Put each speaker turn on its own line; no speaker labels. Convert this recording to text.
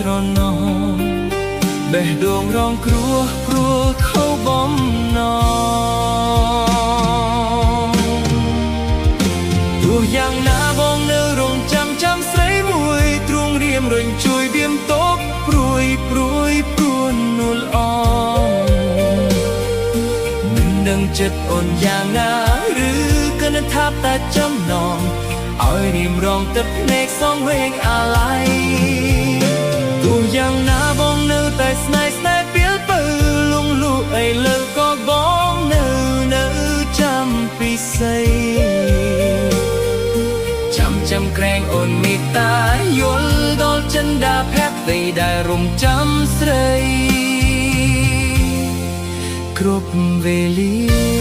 ស្រណោបេះដូងរងគ្រោះព្រោះខុសបំណងទោះយ៉ាងណាបងនៅរងចាំស្រីមួយទ្រង់រៀមរញជួយបៀមតបព្រួយព្រួននួលអមិនដឹងចិត្តអូនយ៉ាងណាឬក៏នឹងថាប់តែចំណងឲ្យរៀមរងទឹកភ្នែកសងវែងអាឡ័យទោះយ៉ាងណាបងនៅតែស្នេហ៍ពេលពៅលងលូអីលើក៏បងនៅចាំពីស័យចាំក្រែងអូនមេត្តាយល់ដល់ចិន្តាភក្តីដែលរំចាំស្រីគ្រប់វេលា